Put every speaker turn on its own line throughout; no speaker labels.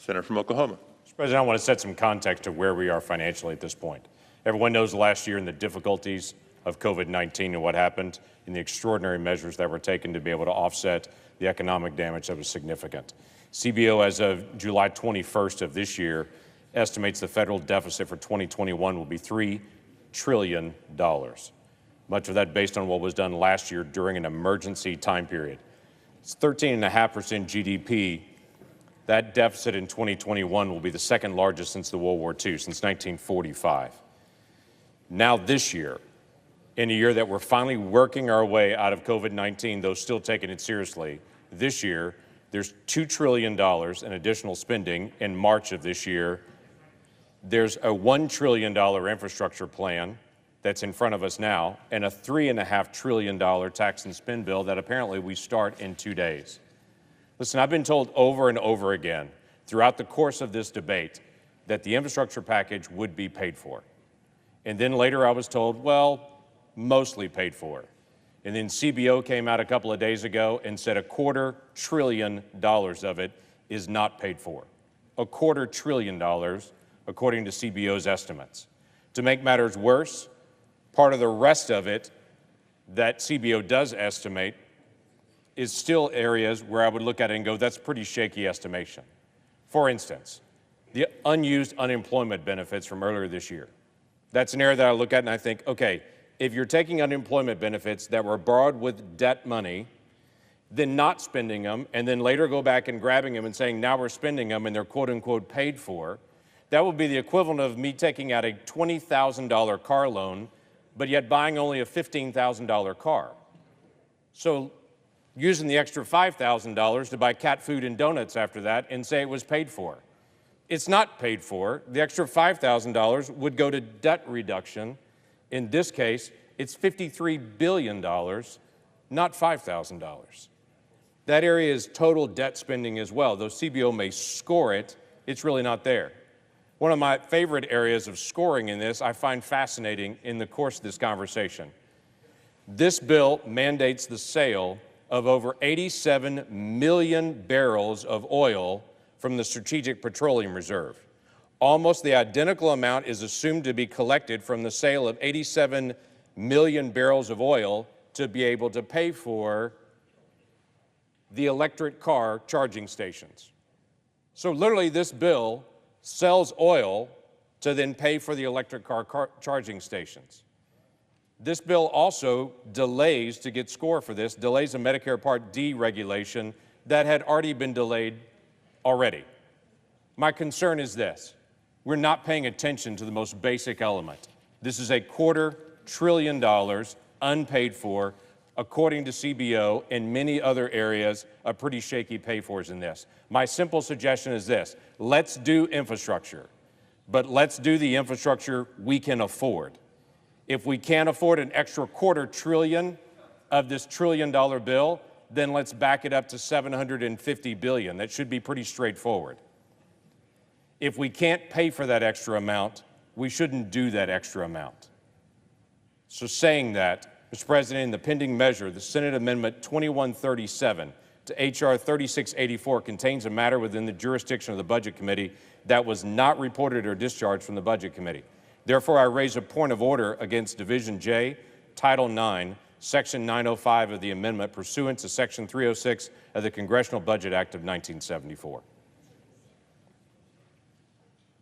Senator from Oklahoma.
Mr. President, I want to set some context to where we are financially at this point. Everyone knows last year and the difficulties of COVID-19 and what happened and the extraordinary measures that were taken to be able to offset the economic damage that was significant. CBO, as of July 21st of this year, estimates the federal deficit for 2021 will be $3 trillion. Much of that based on what was done last year during an emergency time period. It's 13.5% GDP. That deficit in 2021 will be the second largest since the World War II, since 1945. Now this year, in a year that we're finally working our way out of COVID-19, though still taking it seriously, this year, there's $2 trillion in additional spending in March of this year. There's a $1 trillion infrastructure plan that's in front of us now, and a $3.5 trillion tax and spend bill that apparently we start in 2 days. Listen, I've been told over and over again throughout the course of this debate that the infrastructure package would be paid for. And then later I was told, well, mostly paid for. And then CBO came out a couple of days ago and said $250 billion of it is not paid for. $250 billion, according to CBO's estimates. To make matters worse, part of the rest of it that CBO does estimate is still areas where I would look at it and go, that's pretty shaky estimation. For instance, the unused unemployment benefits from earlier this year. That's an area that I look at and I think, okay, if you're taking unemployment benefits that were borrowed with debt money, then not spending them, and then later go back and grabbing them and saying, now we're spending them and they're quote unquote paid for, that would be the equivalent of me taking out a $20,000 car loan, but yet buying only a $15,000 car. So using the extra $5,000 to buy cat food and donuts after that and say it was paid for. It's not paid for. The extra $5,000 would go to debt reduction. In this case, it's $53 billion, not $5,000. That area is total debt spending as well. Though CBO may score it, it's really not there. One of my favorite areas of scoring in this I find fascinating in the course of this conversation. This bill mandates the sale of over 87 million barrels of oil from the Strategic Petroleum Reserve. Almost the identical amount is assumed to be collected from the sale of 87 million barrels of oil to be able to pay for the electric car charging stations. So literally this bill sells oil to then pay for the electric car charging stations. This bill also delays, to get score for this, delays a Medicare Part D regulation that had already been delayed already. My concern is this. We're not paying attention to the most basic element. This is $250 billion unpaid for, according to CBO and many other areas of pretty shaky pay-fors in this. My simple suggestion is this. Let's do infrastructure, but let's do the infrastructure we can afford. If we can't afford an extra $250 billion of this $1 trillion bill, then let's back it up to $750 billion. That should be pretty straightforward. If we can't pay for that extra amount, we shouldn't do that extra amount. So saying that, Mr. President, in the pending measure, the Senate Amendment 2137 to H.R. 3684 contains a matter within the jurisdiction of the Budget Committee that was not reported or discharged from the Budget Committee. Therefore, I raise a point of order against Division J, Title IX, Section 905 of the amendment pursuant to Section 306 of the Congressional Budget Act of 1974.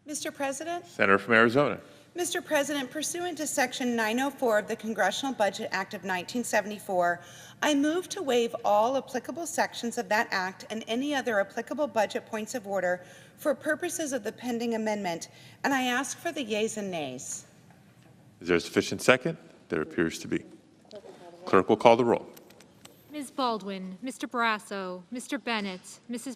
Mr. President?
Senator from Arizona.
Mr. President, pursuant to Section 904 of the Congressional Budget Act of 1974, I move to waive all applicable sections of that act and any other applicable budget points of order for purposes of the pending amendment, and I ask for the yeas and nays.
Is there a sufficient second? There appears to be. Clerk will call the roll.
Ms. Baldwin, Mr. Barrasso, Mr. Bennett, Mrs.